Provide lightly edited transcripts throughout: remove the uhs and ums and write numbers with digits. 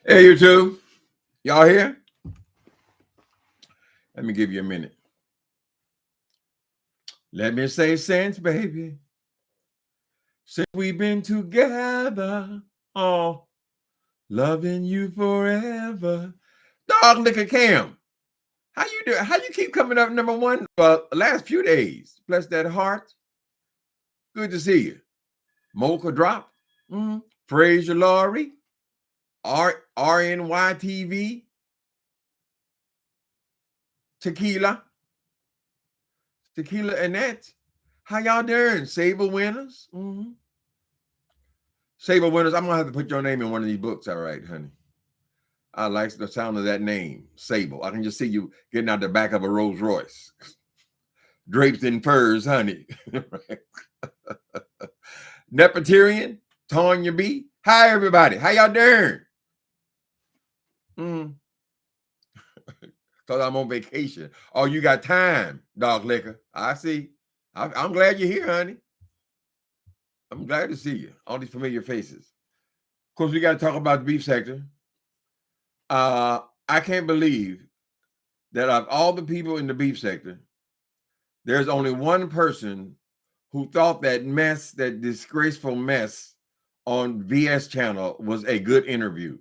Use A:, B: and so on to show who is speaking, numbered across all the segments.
A: Hey, you two. Y'all here? Let me give you a minute. Let me say since, baby. Since we've been together, oh, loving you forever. Dog Liquor Cam. How you doing? How you keep coming up number one last few days? Bless that heart. Good to see you. Mocha Drop. Fraser Laurie. RNY TV. Tequila Annette. How y'all doing? Sable Winners. Sable Winners. I'm gonna have to put your name in one of these books. All right, honey. I like the sound of that name, Sable. I can just see you getting out the back of a Rolls Royce, draped in furs, honey. Nepoterian, Tanya B. Hi, everybody. How y'all doing? Because I'm on vacation. Oh, you got time, Dog Liquor. I see. I'm glad you're here, honey. I'm glad to see you. All these familiar faces. Of course, we got to talk about the beef sector. I can't believe that of all the people in the beef sector, there's only one person who thought that mess, that disgraceful mess on VS channel was a good interview.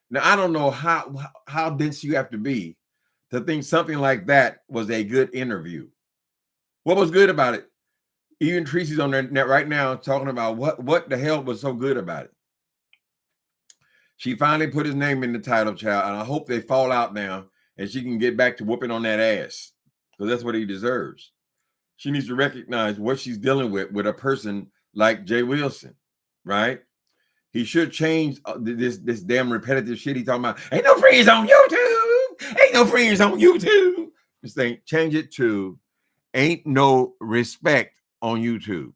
A: Now, I don't know how dense you have to be to think something like that was a good interview. What was good about it? Even Tracy's on the net right now talking about what the hell was so good about it. She finally put his name in the title, child, and I hope they fall out now and she can get back to whooping on that ass because that's what he deserves. She needs to recognize what she's dealing with a person like Jay Wilson, right? He should change this damn repetitive shit he talking about. Ain't no friends on YouTube. Ain't no friends on YouTube. This thing, change it to ain't no respect on YouTube.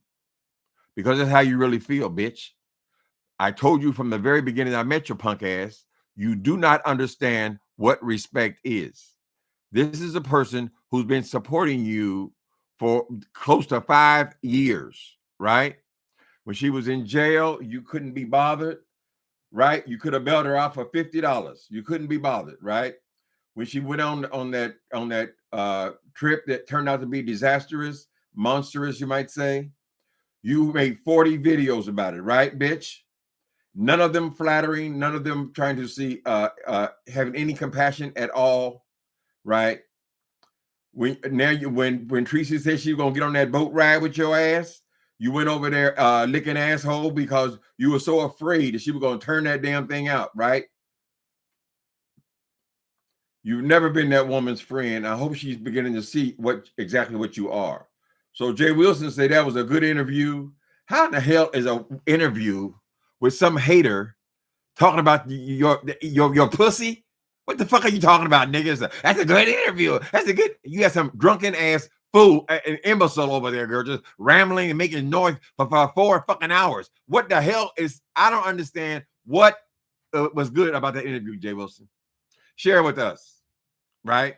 A: Because that's how you really feel, bitch. I told you from the very beginning I met your punk ass, you do not understand what respect is. This is a person who's been supporting you for close to 5 years, right? When she was in jail, you couldn't be bothered, right? You could have bailed her out for $50. You couldn't be bothered, right? When she went on that trip that turned out to be disastrous, monstrous, you might say, you made 40 videos about it, right, bitch? None of them flattering, none of them trying to see having any compassion at all, right? When Tracy said she was gonna get on that boat ride with your ass, you went over there licking asshole because you were so afraid that she was gonna turn that damn thing out, right? You've never been that woman's friend. I hope she's beginning to see exactly what you are. So Jay Wilson said that was a good interview. How in the hell is an interview with some hater talking about your pussy? What the fuck are you talking about, niggas? That's a good interview. You got some drunken ass fool, an imbecile over there, girl, just rambling and making noise for 4 fucking hours. What the hell is? I don't understand what was good about that interview, Jay Wilson. Share with us, right?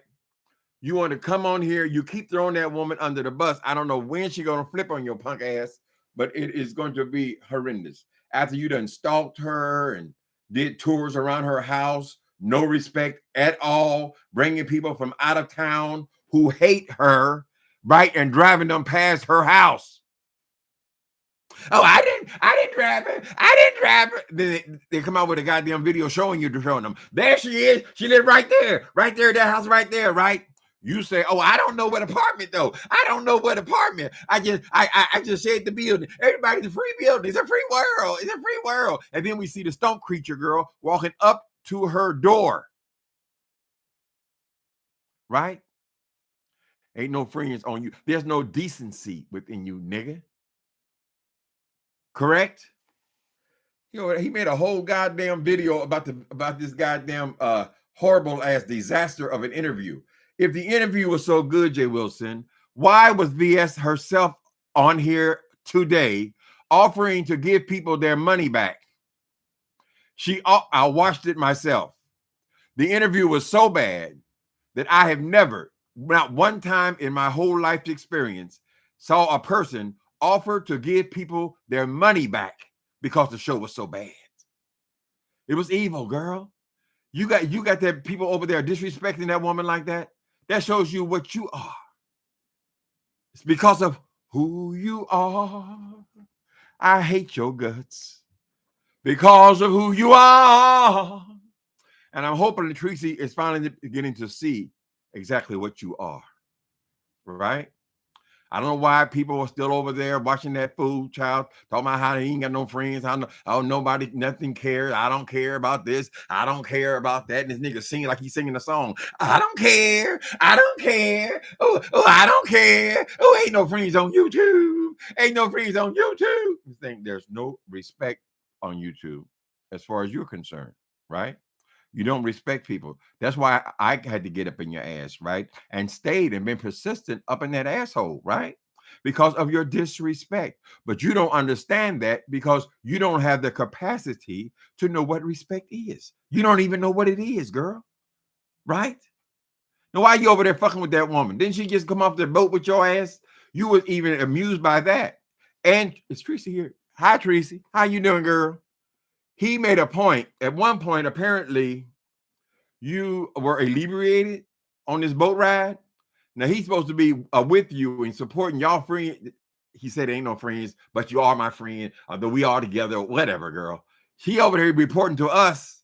A: You want to come on here? You keep throwing that woman under the bus. I don't know when she's gonna flip on your punk ass, but it is going to be horrendous. After you done stalked her and did tours around her house, no respect at all, bringing people from out of town who hate her, right, and driving them past her house. Oh, I didn't drive her. I didn't drive her. Then they come out with a goddamn video showing them. There she is. She lived right there, that house right there, right? You say, oh, I don't know what apartment though. I don't know what apartment. I just said the building. Everybody's a free building. It's a free world. It's a free world. And then we see the stump creature girl walking up to her door. Right? Ain't no friends on you. There's no decency within you, nigga. Correct? You know, he made a whole goddamn video about this goddamn horrible ass disaster of an interview. If the interview was so good, Jay Wilson, why was VS herself on here today offering to give people their money back? I watched it myself. The interview was so bad that I have never, not one time in my whole life experience, saw a person offer to give people their money back because the show was so bad. It was evil, girl. You got that people over there disrespecting that woman like that. That shows you what you are. It's because of who you are. I hate your guts because of who you are. And I'm hoping that Tracy is finally beginning to see exactly what you are. Right? I don't know why people are still over there watching that fool child talking about how they ain't got no friends. Nobody, nothing cares. I don't care about this. I don't care about that. And this nigga singing like he's singing a song. I don't care. I don't care. Oh, I don't care. Oh, ain't no friends on YouTube. Ain't no friends on YouTube. You think there's no respect on YouTube as far as you're concerned, right? You don't respect people. That's why I had to get up in your ass, right? And stayed and been persistent up in that asshole, right? Because of your disrespect. But you don't understand that because you don't have the capacity to know what respect is. You don't even know what it is, girl. Right? Now, why are you over there fucking with that woman? Didn't she just come off the boat with your ass? You was even amused by that. And it's Tracy here. Hi, Tracy. How you doing, girl? He made a point. At one point, apparently, you were inebriated on this boat ride. Now, he's supposed to be with you and supporting y'all friend. He said, ain't no friends, but you are my friend. Although we are together, whatever, girl. He over here reporting to us.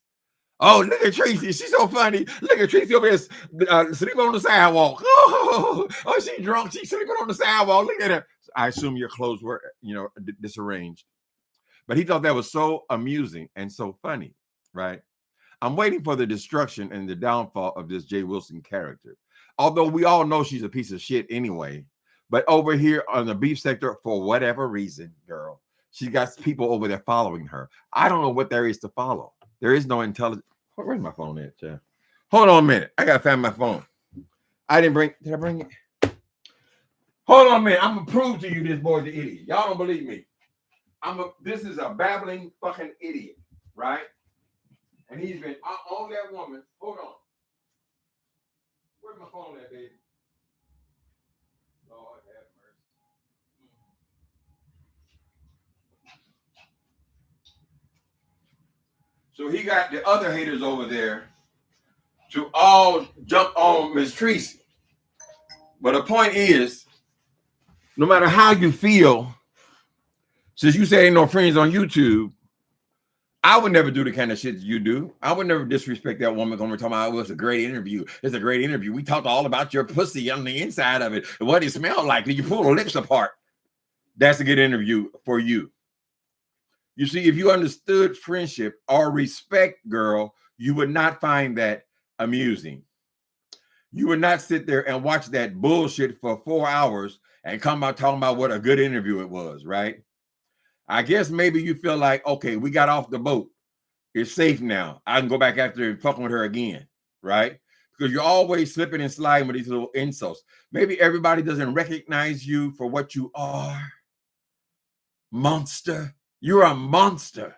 A: Oh, look at Tracy. She's so funny. Look at Tracy over here sleeping on the sidewalk. Oh, she's drunk. She's sleeping on the sidewalk. Look at her. I assume your clothes were, disarranged. But he thought that was so amusing and so funny, right? I'm waiting for the destruction and the downfall of this Jay Wilson character. Although we all know she's a piece of shit anyway. But over here on the beef sector, for whatever reason, girl, she got people over there following her. I don't know what there is to follow. There is no intelligence. Where's my phone at, child? Hold on a minute. I gotta find my phone. Did I bring it? Hold on a minute. I'm gonna prove to you this boy's an idiot. Y'all don't believe me. This is a babbling fucking idiot, right? And he's been on that woman. Hold on. Where's my phone at, baby? Lord have mercy. So he got the other haters over there to all jump on Miss Tracy. But the point is, no matter how you feel, since you say ain't no friends on YouTube, I would never do the kind of shit you do. I would never disrespect that woman when we're talking about it was a great interview. It's a great interview. We talked all about your pussy on the inside of it and what it smelled like. Did you pull the lips apart? That's a good interview for you. You see, if you understood friendship or respect, girl, you would not find that amusing. You would not sit there and watch that bullshit for 4 hours and come out talking about what a good interview it was, right? I guess maybe you feel like, okay, we got off the boat. It's safe now. I can go back after and fucking with her again, right? Because you're always slipping and sliding with these little insults. Maybe everybody doesn't recognize you for what you are. Monster. You're a monster.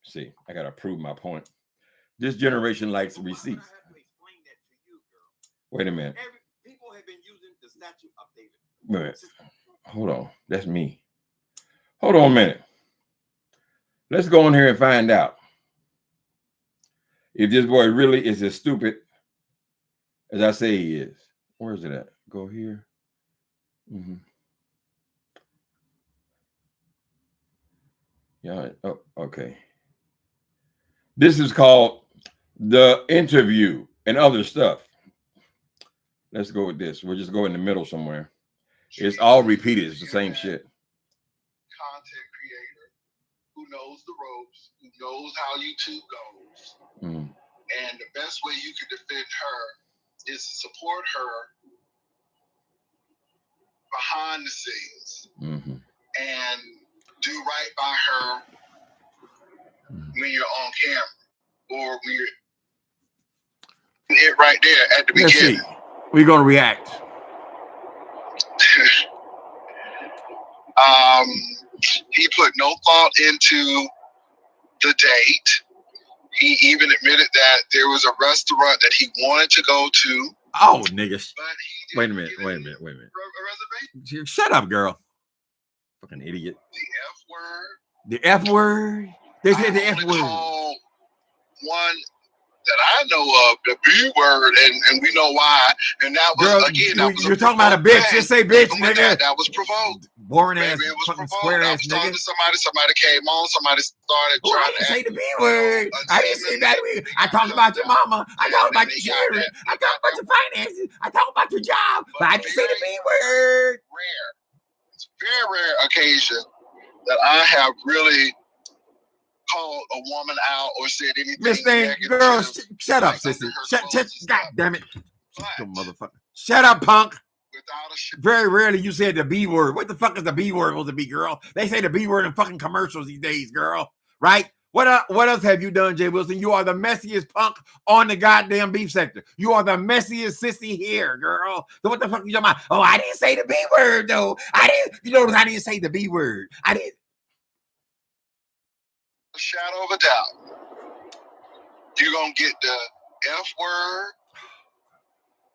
A: See, I got to prove my point. This generation likes receipts. Wait a minute. People have been using the statue of David. Wait a minute. Hold on. That's me. Hold on a minute. Let's go in here and find out if this boy really is as stupid as I say he is. Where is it at? Go here. Mm-hmm. Yeah. Oh, okay. This is called The Interview and Other Stuff. Let's go with this. We'll just go in the middle somewhere. It's all repeated. It's the same shit.
B: Content creator who knows the ropes, who knows how YouTube goes. Mm. And the best way you can defend her is to support her behind the scenes and do right by her when you're on camera or when you're it right there at the beginning.
A: We're going to react.
B: He put no thought into the date. He even admitted that there was a restaurant that he wanted to go to
A: Oh, nigga.
B: But
A: Wait a minute. Shut up, girl. Fucking idiot.
B: The F word.
A: The F word. They said the F word.
B: Called one that I know of, the B word, and we know why. And that was,
A: girl,
B: again,
A: you're talking about a bitch. Just say bitch, nigga.
B: That was provoked.
A: Boring ass, fucking square ass nigga.
B: I was talking to somebody came on, somebody started trying to
A: say the B word. I didn't say that. I talked about your mama. I talked about your children. I talked about your finances. I talked about your job. But I didn't say the B word.
B: It's a very rare occasion that I have really called a woman out or said anything.
A: Miss Thing, girl, shut up, sissy. Shut, God damn it. You motherfucker. Shut up, punk. Very rarely you said the B word. What the fuck is the B word supposed to be, girl? They say the B word in fucking commercials these days, girl. Right? What else have you done, Jay Wilson? You are the messiest punk on the goddamn beef sector. You are the messiest sissy here, girl. So what the fuck are you talking about? Oh, I didn't say the B word, though. You notice I didn't say the B word. I didn't.
B: A shadow of a doubt. You're going to get the F word.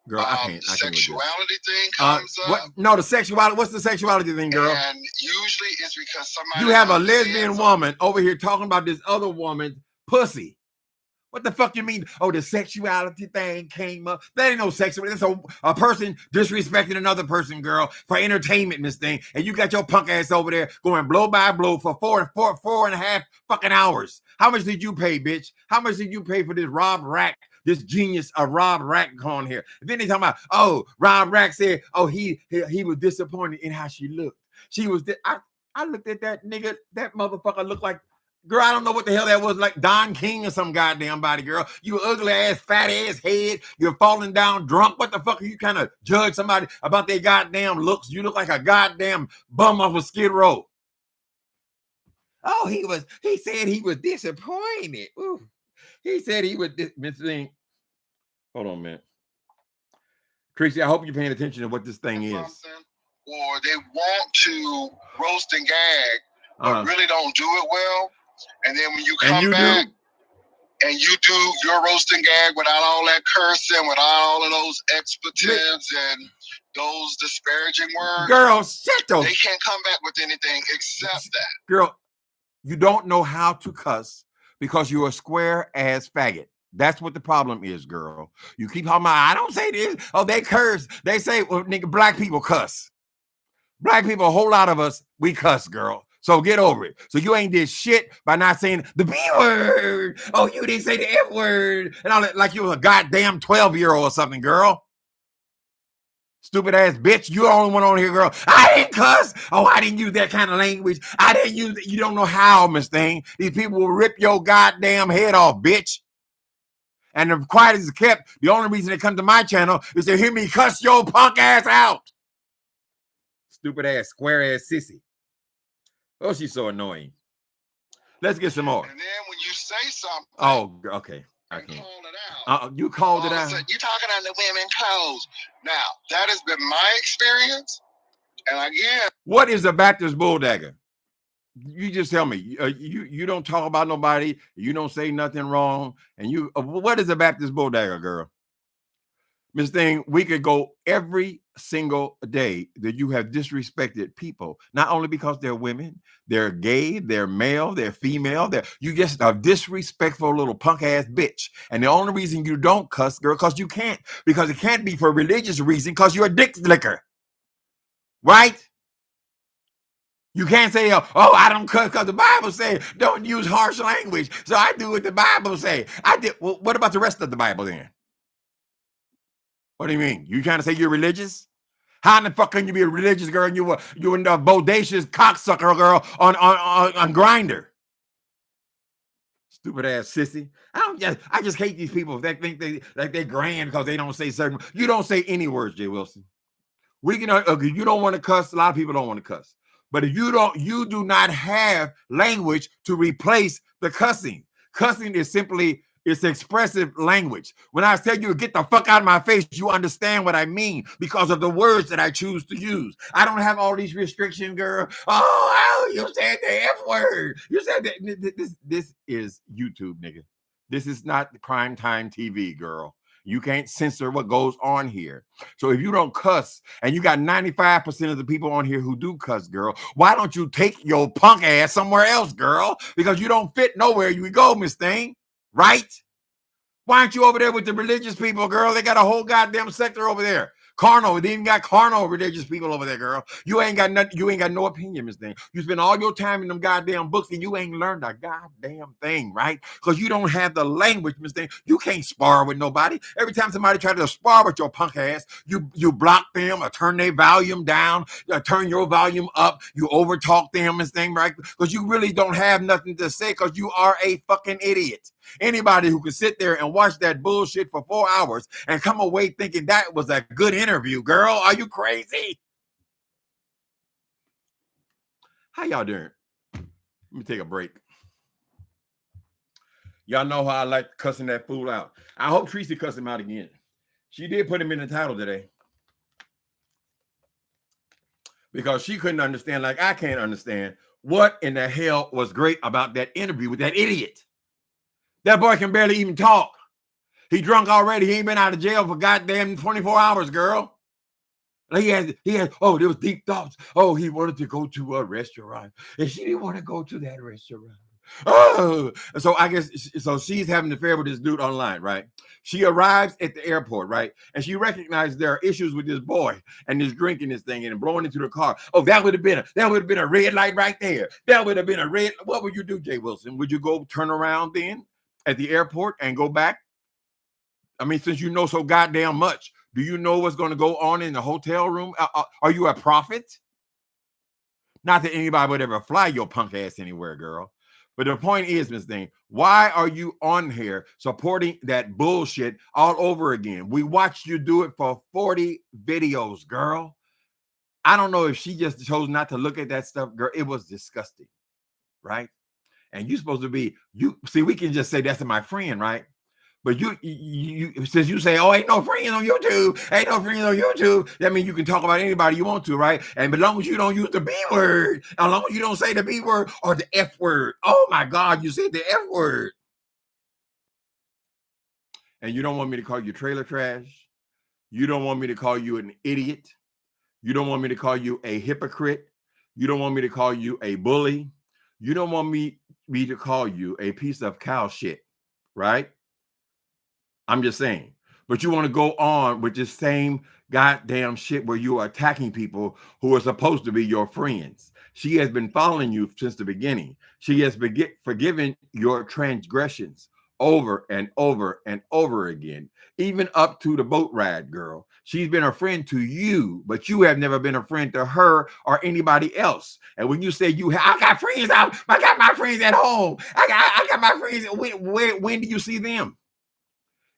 A: Girl, I can't.
B: The sexuality thing comes up.
A: No, the sexuality. What's the sexuality thing, girl?
B: And usually it's because somebody.
A: You have a lesbian woman over here talking about this other woman's pussy. What the fuck you mean? Oh, the sexuality thing came up. That ain't no sexuality. That's a person disrespecting another person, girl, for entertainment, Miss Thing. And you got your punk ass over there going blow by blow for four and a half fucking hours. How much did you pay, bitch? How much did you pay for this Rob Rack? This genius of Rob Rack on here. And then they talking about, oh, Rob Rack said, oh, he was disappointed in how she looked. She was. I looked at that nigga. That motherfucker looked like, girl, I don't know what the hell that was, like Don King or some goddamn body, girl. You ugly ass, fat ass head. You're falling down drunk. What the fuck are you kind of judge somebody about their goddamn looks? You look like a goddamn bum off a Skid Row. Oh, he said he was disappointed. Ooh. He said he was missing. Hold on, man. Tracy, I hope you're paying attention to what this thing is.
B: Or they want to roast and gag, but really don't do it well. And then when you come back and you do your roast and gag without all that cursing, without all of those expletives and those disparaging words.
A: Girl, shut those.
B: They can't come back with anything except that.
A: Girl, you don't know how to cuss because you're a square ass faggot. That's what the problem is, girl. You keep talking about, I don't say this. Oh, they curse. They say, well, nigga, black people cuss. Black people, a whole lot of us, we cuss, girl. So get over it. So you ain't did shit by not saying the B word. Oh, you didn't say the F word. And all that, like you was a goddamn 12-year-old or something, girl. Stupid ass bitch. You the only one on here, girl. I didn't cuss. Oh, I didn't use that kind of language. I didn't use it. You don't know how, Miss Thing. These people will rip your goddamn head off, bitch. And the quiet is kept. The only reason they come to my channel is to hear me cuss your punk ass out. Stupid ass, square ass sissy. Oh, she's so annoying. Let's get some more.
B: And then when you say something.
A: Oh, okay. I can't.
B: Call it out.
A: You called it out.
B: You're talking on the women's clothes. Now, that has been my experience. And again.
A: What is a Baptist bulldagger? You just tell me. You don't talk about nobody. You don't say nothing wrong. And you, what is a Baptist bulldagger, girl? Miss Thing, we could go every single day that you have disrespected people, not only because they're women, they're gay, they're male, they're female, you just a disrespectful little punk ass bitch. And the only reason you don't cuss, girl, because you can't, because it can't be for religious reason, because you're a dick licker, right? You can't say, oh, I don't cuss because the Bible says don't use harsh language. So I do what the Bible say. I did. Well, what about the rest of the Bible then? What do you mean? You trying to say you're religious? How in the fuck can you be a religious girl and you a bodacious cocksucker girl on Grindr? Stupid ass sissy. I just hate these people that think they're grand because they don't say certain. You don't say any words, Jay Wilson. We can. You don't want to cuss. A lot of people don't want to cuss. But if you do not have language to replace the cussing. Cussing is simply. It's expressive language. When I tell you to get the fuck out of my face, you understand what I mean because of the words that I choose to use. I don't have all these restrictions, girl. Oh, you said the F word. You said that. This is YouTube, nigga. This is not primetime TV, girl. You can't censor what goes on here. So if you don't cuss, and you got 95% of the people on here who do cuss, girl, why don't you take your punk ass somewhere else, girl? Because you don't fit nowhere you go, Miss Thing, right? Why aren't you over there with the religious people, girl? They got a whole goddamn sector over there. Carnal, they even got carnal religious people over there, girl. You ain't got nothing, you ain't got no opinion, Miss Thing. You spend all your time in them goddamn books and you ain't learned a goddamn thing, right? Because you don't have the language, Miss Thing. You can't spar with nobody. Every time somebody tries to spar with your punk ass, you block them or turn their volume down, turn your volume up, you overtalk them, Miss Thing, right? Because you really don't have nothing to say because you are a fucking idiot. Anybody who can sit there and watch that bullshit for 4 hours and come away thinking that was a good interview, girl, are you crazy? How y'all doing? Let me take a break. Y'all know how I like cussing that fool out. I hope Tracy cussed him out again. She did put him in the title today. Because she couldn't understand, like I can't understand, what in the hell was great about that interview with that idiot. That boy can barely even talk. He drunk already. He ain't been out of jail for goddamn 24 hours, girl. He has, oh, there was deep thoughts. Oh, he wanted to go to a restaurant. And she didn't want to go to that restaurant. Oh, so I guess, so she's having an affair with this dude online, right? She arrives at the airport, right? And she recognizes there are issues with this boy and this drinking this thing and blowing into the car. Oh, that would have been a red light right there. That would have been a red. What would you do, Jay Wilson? Would you go turn around then at the airport and go back? I mean, since you know so goddamn much, do you know what's going to go on in the hotel room? Are you a prophet? Not that anybody would ever fly your punk ass anywhere, girl. But the point is, Miss Thing, why are you on here supporting that bullshit all over again? We watched you do it for 40 videos, girl. I don't know if she just chose not to look at that stuff, girl. It was disgusting, right? And you're supposed to be, see, we can just say that's my friend, right? But you since you say, oh, ain't no friends on YouTube, that means you can talk about anybody you want to, right? And as long as you don't use the B word, as long as you don't say the B word or the F word. Oh my God, you said the F word. And you don't want me to call you trailer trash. You don't want me to call you an idiot. You don't want me to call you a hypocrite. You don't want me to call you a bully. You don't want me to call you a piece of cow shit, right? I'm just saying. But you want to go on with this same goddamn shit where you are attacking people who are supposed to be your friends. She has been following you since the beginning. She has forgiven your transgressions over and over and over again, even up to the boat ride, girl. She's been a friend to you, but you have never been a friend to her or anybody else. And when you say I got friends out, I got my friends at home. I got my friends. When do you see them?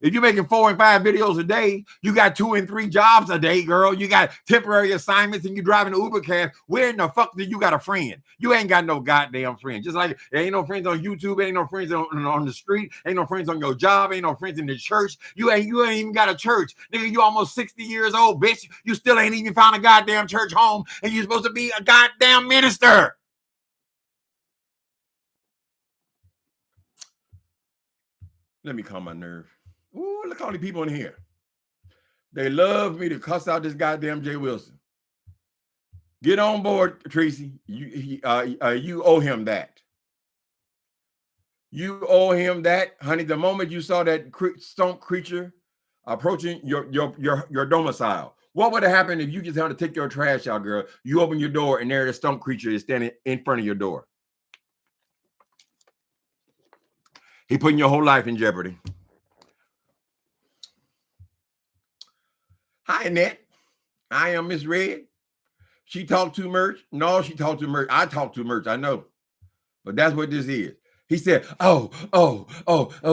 A: If you're making 4 and 5 videos a day, you got 2 and 3 jobs a day, girl. You got temporary assignments and you driving an Uber cab. Where in the fuck do you got a friend? You ain't got no goddamn friend. Just like there ain't no friends on YouTube, ain't no friends on the street, ain't no friends on your job, ain't no friends in the church. You ain't even got a church. Nigga, you almost 60 years old, bitch. You still ain't even found a goddamn church home and you're supposed to be a goddamn minister. Let me calm my nerve. Ooh, look how many people in here. They love me to cuss out this goddamn Jay Wilson. Get on board, Tracy. You owe him that. You owe him that, honey. The moment you saw that stump creature approaching your domicile, what would have happened if you just had to take your trash out, girl? You open your door and there the stump creature is standing in front of your door. He putting your whole life in jeopardy. Hi, Annette. I am Miss Red. She talked too much. No, she talked too much. I talk too much. I know. But that's what this is. He said, oh,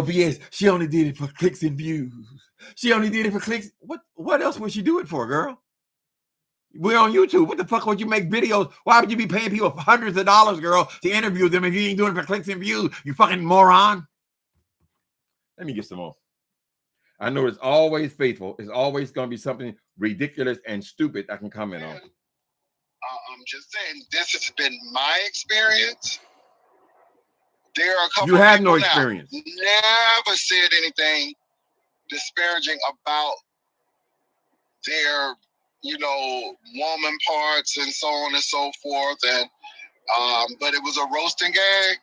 A: yes, she only did it for clicks and views. She only did it for clicks. What else would she do it for, girl? We're on YouTube. What the fuck would you make videos? Why would you be paying people hundreds of dollars, girl, to interview them if you ain't doing it for clicks and views? You fucking moron. Let me get some more. I know it's always faithful. It's always going to be something ridiculous and stupid I can comment on.
B: I'm just saying, this has been my experience. There are a couple
A: you have no experience.
B: Never said anything disparaging about their, woman parts and so on and so forth. And but it was a roasting gag.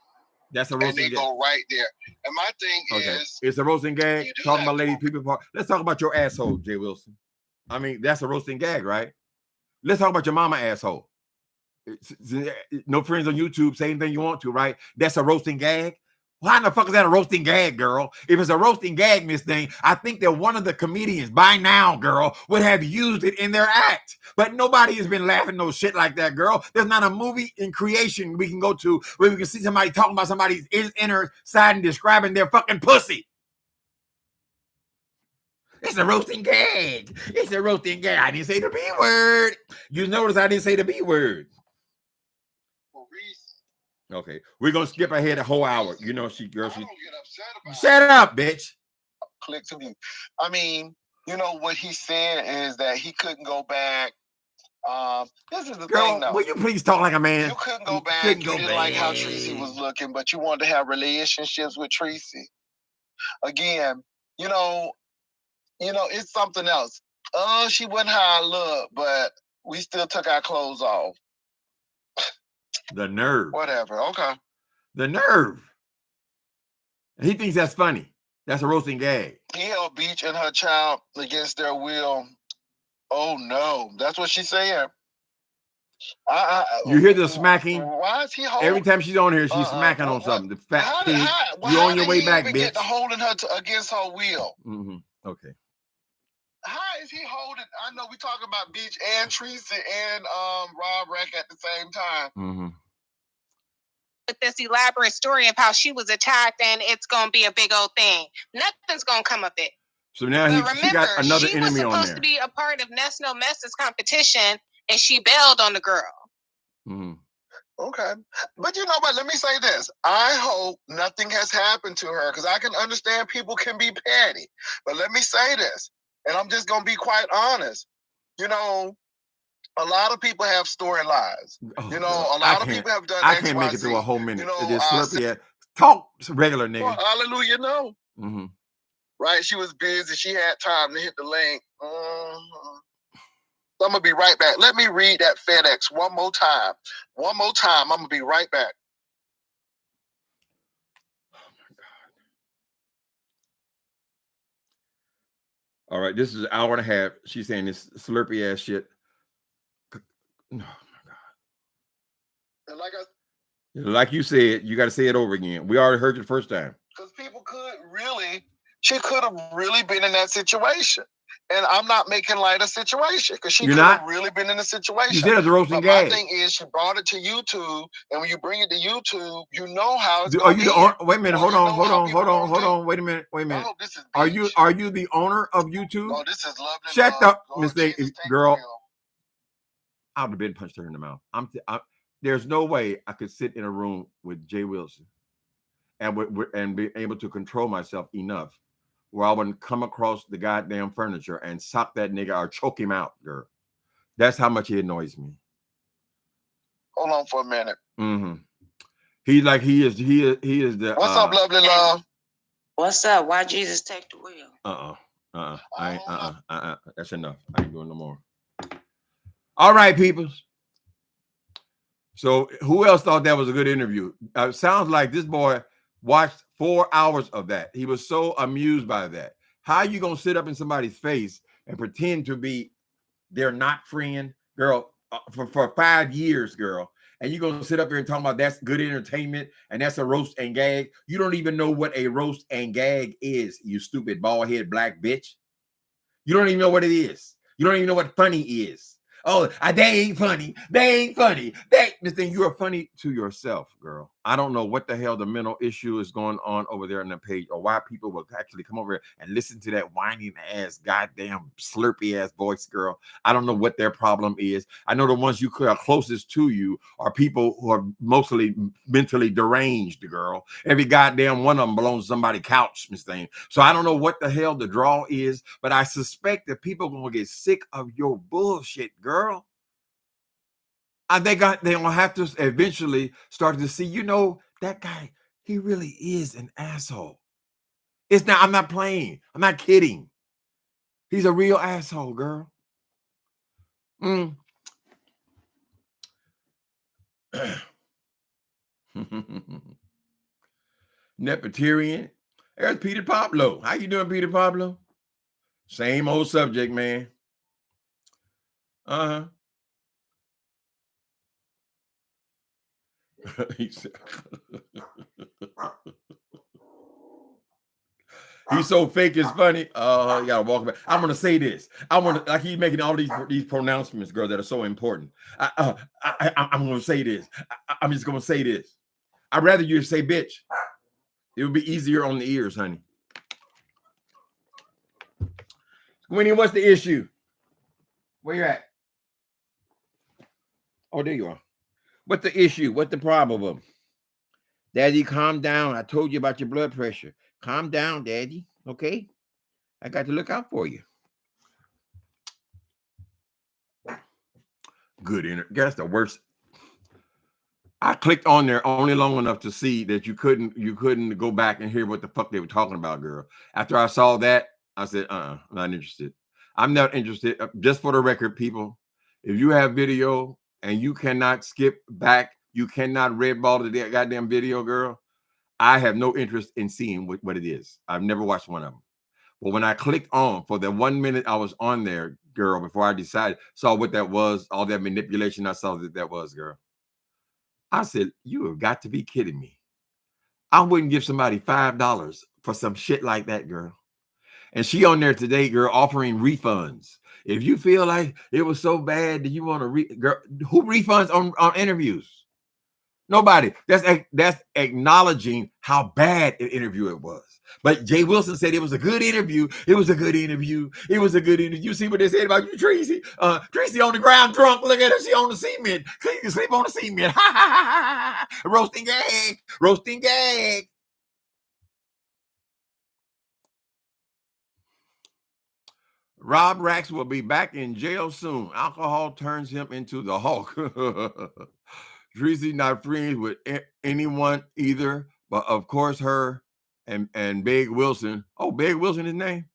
A: That's a roasting gag.
B: And they go right there. And my thing is,
A: it's a roasting gag. Talking about lady people part. Let's talk about your asshole, Jay Wilson. I mean, that's a roasting gag, right? Let's talk about your mama asshole. No friends on YouTube, say anything you want to, right? That's a roasting gag. Why in the fuck is that a roasting gag, girl? If it's a roasting gag, Miss Thing, I think that one of the comedians by now, girl, would have used it in their act. But nobody has been laughing no shit like that, girl. There's not a movie in creation we can go to where we can see somebody talking about somebody's inner side and describing their fucking pussy. It's a roasting gag. It's a roasting gag. I didn't say the B word. You notice I didn't say the B word. Okay, we're gonna skip ahead a whole hour. You know, she. Shut up, bitch.
B: Click to me. I mean, what he's saying is that he couldn't go back. This is the thing, though.
A: Will you please talk like a man?
B: You couldn't go back. You didn't like how Tracy was looking, but you wanted to have relationships with Tracy. Again, it's something else. Oh, she wasn't how I look, but we still took our clothes off.
A: The nerve.
B: Whatever. Okay.
A: The nerve. He thinks that's funny. That's a roasting gag.
B: He held Beach and her child against their will. Oh no, that's what she's saying.
A: You hear the smacking?
B: Why is he holding?
A: Every time she's on here, she's smacking on something. The fat pig. You on your way back, bitch. Get to
B: holding her against her will.
A: Mm-hmm. Okay.
B: How is he holding? I know we talking about Beach and Tracy and Rob Reck at the same time.
A: Mm-hmm.
C: With this elaborate story of how she was attacked and it's going to be a big old thing. Nothing's going to come of it.
A: So now she got another enemy on there. She was
C: supposed to be a part of Ness No Mess's competition and she bailed on the girl.
A: Mm-hmm.
B: Okay. But you know what? Let me say this. I hope nothing has happened to her because I can understand people can be petty. But let me say this. And I'm just going to be quite honest. A lot of people have storylines.
A: Oh,
B: a lot of people have done
A: I can't make it through a whole minute. Talk regular, nigga.
B: Well, hallelujah, no.
A: Mm-hmm.
B: Right? She was busy. She had time to hit the link. Mm-hmm. I'm going to be right back. Let me read that FedEx one more time. One more time. I'm going to be right back.
A: All right, this is an hour and a half. She's saying this slurpy ass shit. Oh my God.
B: And
A: like you said, you got to say it over again. We already heard it the first time.
B: Because she could have really been in that situation. And I'm not making light of situation because she could have really been in a situation.
A: You said it's a roasting gag.
B: My thing is she brought it to YouTube, and when you bring it to YouTube, you know how it's
A: going to be. Wait a minute, hold on. Wait a minute. Are you the owner of YouTube?
B: Oh, this is lovely.
A: Shut up, mistake, girl. I would have been punched her in the mouth. There's no way I could sit in a room with Jay Wilson and be able to control myself enough where I wouldn't come across the goddamn furniture and sock that nigga or choke him out, girl. That's how much he annoys me.
B: Hold on for a minute.
A: Mm-hmm. He is the.
B: What's up, lovely love?
D: What's up? Why Jesus take the wheel?
A: That's enough. I ain't doing no more. All right, people. So who else thought that was a good interview? Sounds like this boy watched 4 hours of that. He was so amused by that. How you gonna sit up in somebody's face and pretend to be their not friend, girl, for 5 years, girl, and you're gonna sit up here and talk about that's good entertainment and that's a roast and gag? You don't even know what a roast and gag is, you stupid bald head black bitch. You don't even know what it is. You don't even know what funny is. Oh, they ain't funny. They ain't funny. This thing, you are funny to yourself, girl. I don't know what the hell the mental issue is going on over there on the page, or why people will actually come over and listen to that whining ass, goddamn slurpy ass voice, girl. I don't know what their problem is. I know the ones you are closest to you are people who are mostly mentally deranged, girl. Every goddamn one of them belongs to somebody's couch, Miss Thing. So I don't know what the hell the draw is, but I suspect that people are gonna get sick of your bullshit, girl. They're gonna have to eventually start to see, that guy, he really is an asshole. It's not, I'm not playing. I'm not kidding. He's a real asshole, girl. Nepoterian. There's Peter Pablo. How you doing, Peter Pablo? Same old subject, man. He's so fake, it's funny. You gotta walk back. I'm gonna say this. I want to, like, he's making all these pronouncements, girl, that are so important. I'm gonna say this. I'm just gonna say this. I'd rather you say bitch. It would be easier on the ears, honey. Winnie, what's the issue? Where you at? Oh, there you are. What's the issue? What's the problem? Daddy, calm down. I told you about your blood pressure. Calm down, Daddy. Okay? I got to look out for you. Good. That's the worst. I clicked on there only long enough to see that you couldn't go back and hear what the fuck they were talking about, girl. After I saw that, I said, I'm not interested. I'm not interested. Just for the record, people, if you have video and you cannot skip back, you cannot red ball the goddamn video, girl, I have no interest in seeing what it is. I've never watched one of them. But when I clicked on for the 1 minute I was on there, girl, before I saw what that was, all that manipulation I saw that was, girl. I said, you have got to be kidding me. I wouldn't give somebody $5 for some shit like that, girl. And she on there today, girl, offering refunds. If you feel like it was so bad that you want to girl, who refunds on interviews? Nobody. That's acknowledging how bad an interview it was. But Jay Wilson said it was a good interview. It was a good interview. It was a good interview. You see what they said about you, Tracy? Tracy on the ground drunk. Look at her. She on the cement. She can sleep on the cement. Ha ha ha ha. Roasting egg. Roasting egg. Rob Rax will be back in jail soon. Alcohol turns him into the Hulk. Tracy not friends with anyone either, but of course her and Big Wilson. Oh, Big Wilson, his name,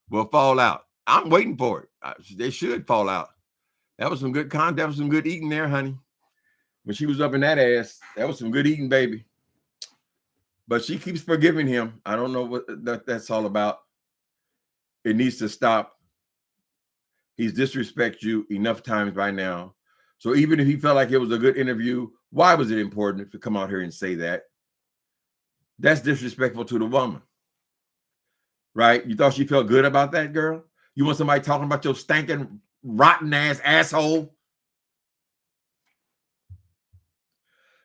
A: will fall out. I'm waiting for it. They should fall out. That was some good content. That was some good eating there, honey. When she was up in that ass, that was some good eating, baby. But she keeps forgiving him. I don't know what that's all about. It needs to stop. He's disrespected you enough times by now. So even if he felt like it was a good interview, why was it important to come out here and say that? That's disrespectful to the woman, right? You thought she felt good about that, girl? You want somebody talking about your stinking, rotten ass asshole?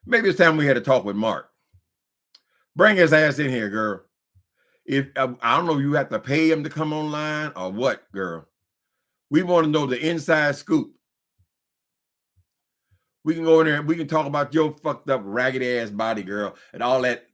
A: Maybe it's time we had a talk with Mark. Bring his ass in here, girl. If I don't know, you have to pay him to come online or what, girl? We want to know the inside scoop. We can go in there and we can talk about your fucked up, ragged ass body, girl, and all that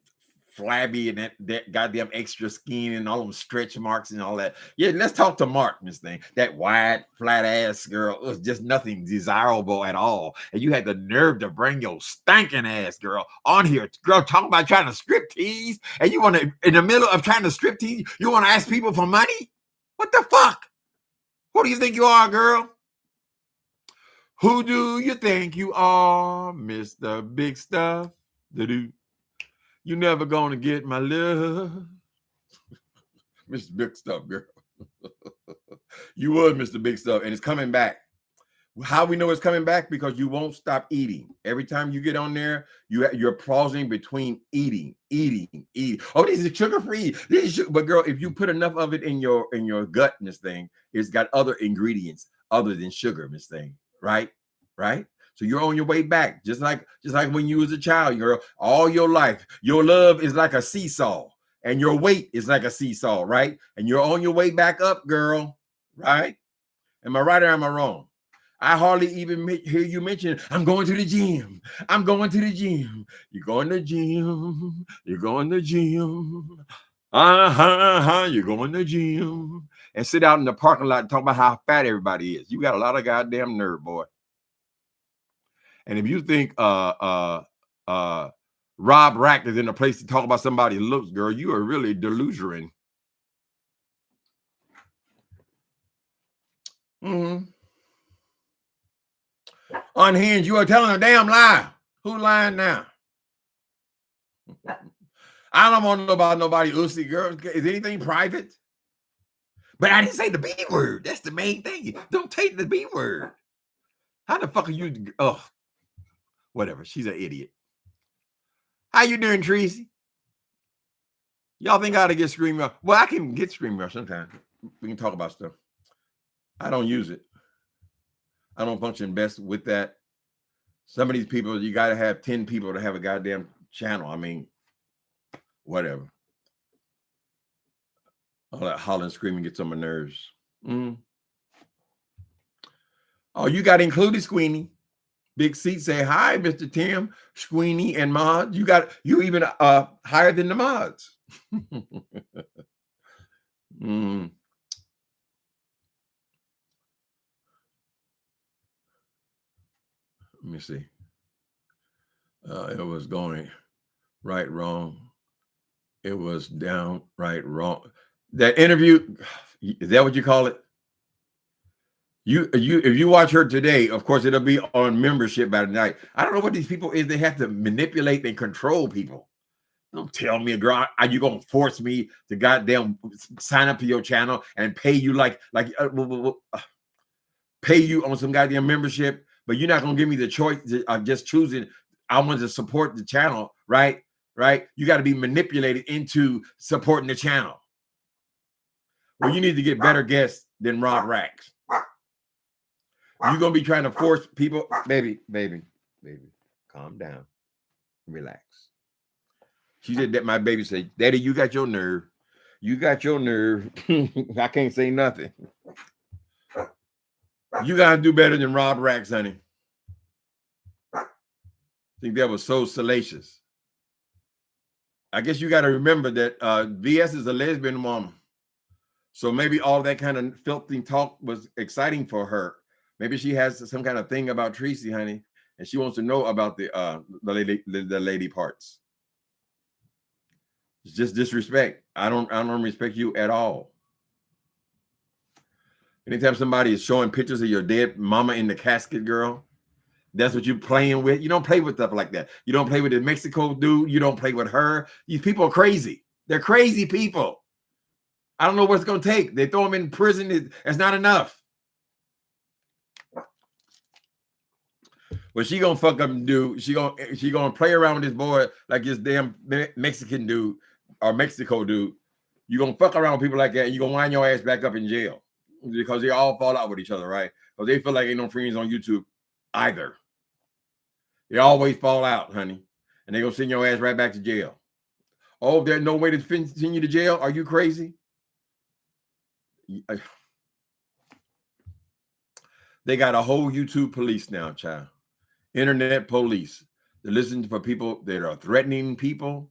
A: flabby and that goddamn extra skin and all them stretch marks and all that. Yeah, let's talk to Mark, Miss Thing. That wide, flat ass girl was just nothing desirable at all. And you had the nerve to bring your stinking ass girl on here, girl, talking about trying to strip tease, and you want to, in the middle of trying to strip tease, you want to ask people for money? What the fuck? Who do you think you are, girl? Who do you think you are, Mr. Big Stuff? You never gonna get my love. Mr. Big Stuff, girl. You was Mr. Big Stuff, and it's coming back. How we know it's coming back? Because you won't stop eating. Every time you get on there, you're pausing between eating. Oh, this is sugar-free. But girl, if you put enough of it in your gut, Miss Thing, it's got other ingredients other than sugar, Miss Thing. Right? So you're on your way back, just like when you was a child, girl. All your life, your love is like a seesaw, and your weight is like a seesaw, right? And you're on your way back up, girl. Right? Am I right or am I wrong? I hardly even hear you mention, I'm going to the gym. I'm going to the gym. You're going to the gym. You're going to the gym. You're going to the gym. And sit out in the parking lot and talk about how fat everybody is. You got a lot of goddamn nerve, boy. And if you think Rob Rack is in a place to talk about somebody's looks, girl, you are really delusional. Mm-hmm. Unhinged, you are telling a damn lie. Who lying now? I don't want to know about nobody Uzi, girl. Is anything private? But I didn't say the B word. That's the main thing. Don't take the B word. How the fuck are you? Oh, whatever. She's an idiot. How you doing, Tracy? Y'all think I ought to get Scream Rush? Well, I can get Scream Rush sometimes. We can talk about stuff. I don't use it. I don't function best with that. Some of these people, you got to have 10 people to have a goddamn channel. I mean, whatever. All that hollering, screaming gets on my nerves. Oh, you got included, Squeenie. Big C say, hi, Mr. Tim, Squeenie, and Mod. You even higher than the mods. Let me see. It was going right, wrong. It was down, right, wrong. That interview, is that what you call it? If you watch her today, of course, it'll be on membership by the night. I don't know what these people is. They have to manipulate and control people. Don't tell me, girl, are you gonna force me to goddamn sign up for your channel and pay you pay you on some goddamn membership, but you're not gonna give me the choice of just choosing. I want to support the channel, right? Right? You got to be manipulated into supporting the channel. Well, you need to get better guests than Rob Racks. You're gonna be trying to force people, baby, calm down, relax. She said that my baby said, Daddy, you got your nerve. You got your nerve. I can't say nothing. You gotta do better than Rob Racks, honey. I think that was so salacious. I guess you got to remember that VS is a lesbian woman. So maybe all that kind of filthy talk was exciting for her. Maybe she has some kind of thing about Tracy, honey, and she wants to know about the lady parts. It's just disrespect. I don't respect you at all. Anytime somebody is showing pictures of your dead mama in the casket, girl, that's what you're playing with. You don't play with stuff like that. You don't play with the Mexico dude. You don't play with her. These people are crazy. They're crazy people. I don't know what it's going to take. They throw them in prison. It's not enough. But she going to fuck up and do. She going to play around with this boy like this damn Mexican dude or Mexico dude. You're going to fuck around with people like that and you're going to wind your ass back up in jail because they all fall out with each other, right? Because they feel like ain't no friends on YouTube either. They always fall out, honey. And they're going to send your ass right back to jail. Oh, there's no way to send you to jail? Are you crazy? They got a whole YouTube police now, child. Internet police. They're listening for people that are threatening people.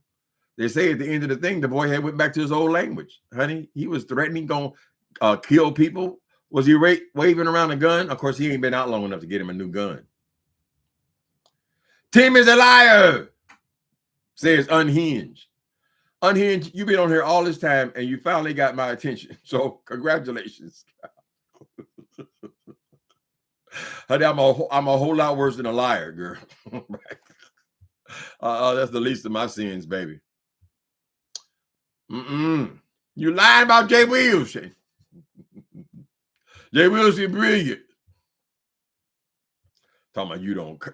A: They say at the end of the thing, the boy had went back to his old language. Honey, he was threatening, going to kill people. Was he waving around a gun? Of course, he ain't been out long enough to get him a new gun. Tim is a liar, says Unhinged. Unhinged, you've been on here all this time and you finally got my attention. So congratulations. Honey, I'm a whole lot worse than a liar, girl. That's the least of my sins, baby. You lying about Jay Wilson. Jay Wilson brilliant. Talking about you don't cuss.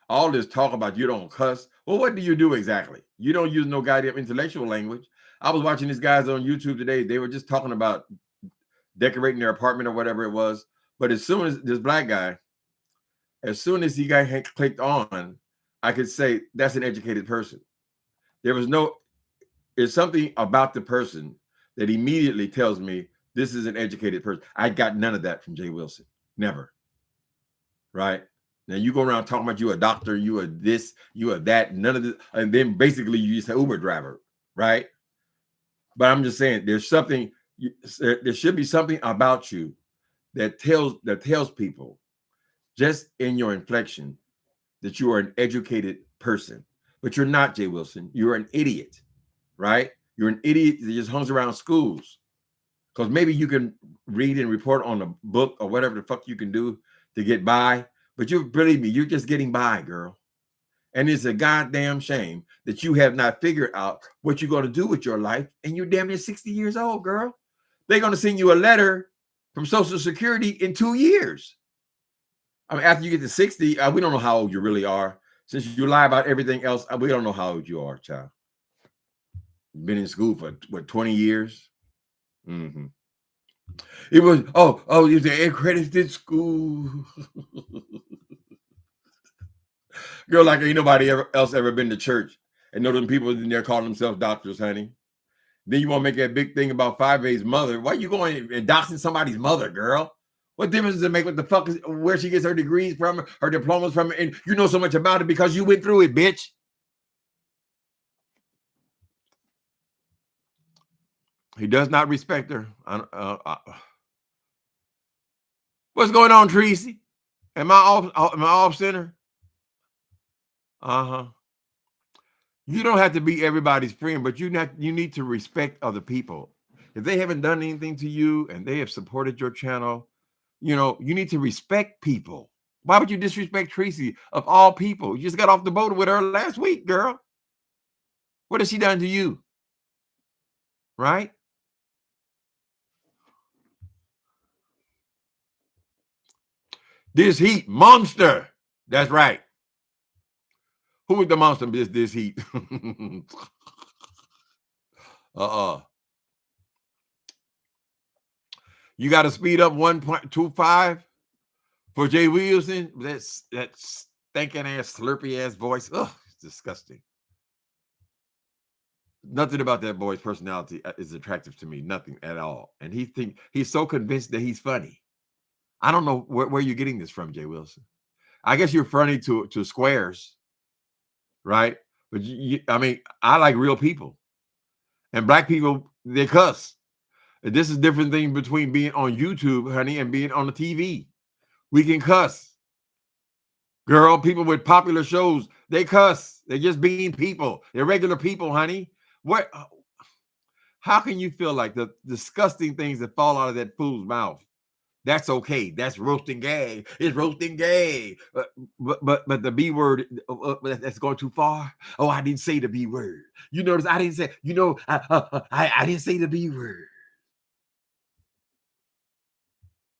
A: All this talk about you don't cuss. Well, what do you do exactly? You don't use no goddamn intellectual language. I was watching these guys on YouTube today. They were just talking about decorating their apartment or whatever it was. But as soon as this black guy, as soon as he got clicked on, I could say that's an educated person. There's something about the person that immediately tells me this is an educated person. I got none of that from Jay Wilson. Never. Right? Now you go around talking about you a doctor, you are this, you are that, none of this, and then basically you just say Uber driver, right? But I'm just saying there should be something about you that tells people just in your inflection that you are an educated person. But you're not, Jay Wilson. You're an idiot, right? You're an idiot that just hangs around schools. Because maybe you can read and report on a book or whatever the fuck you can do to get by. But you believe me, you're just getting by, girl. And it's a goddamn shame that you have not figured out what you're going to do with your life. And you're damn near 60 years old, girl. They're going to send you a letter from Social Security in 2 years. I mean, after you get to 60, we don't know how old you really are. Since you lie about everything else, we don't know how old you are, child. Been in school for, what, 20 years? Mm-hmm. It was, you're the accredited school. Girl, like ain't nobody else ever been to church and know them people in there calling themselves doctors, honey. Then you want to make that big thing about 5A's mother. Why you going and doxing somebody's mother, girl? What difference does it make what the fuck is where she gets her degrees from, her diplomas from, and you know so much about it because you went through it, bitch. He does not respect her. What's going on, Tracy? Am I off center? Uh-huh. You don't have to be everybody's friend, but you need to respect other people. If they haven't done anything to you and they have supported your channel, you know, you need to respect people. Why would you disrespect Tracy of all people? You just got off the boat with her last week, girl. What has she done to you? Right? This heat monster. That's right. Who is the monster? This heat. You got to speed up 1.25 for Jay Wilson. That stinking ass, slurpy ass voice. Ugh, it's disgusting. Nothing about that boy's personality is attractive to me. Nothing at all. And he's so convinced that he's funny. I don't know where you're getting this from, Jay Wilson. I guess you're funny to squares, right? But I mean, I like real people, and black people, they cuss. And this is a different thing between being on YouTube, honey, and being on the TV. We can cuss. Girl, people with popular shows, they cuss. They're just being people. They're regular people, honey. How can you feel like the disgusting things that fall out of that fool's mouth? That's okay. That's roasting gay. It's roasting gay. But the B word, that's going too far. Oh, I didn't say the B word. You notice I didn't say, I didn't say the B word.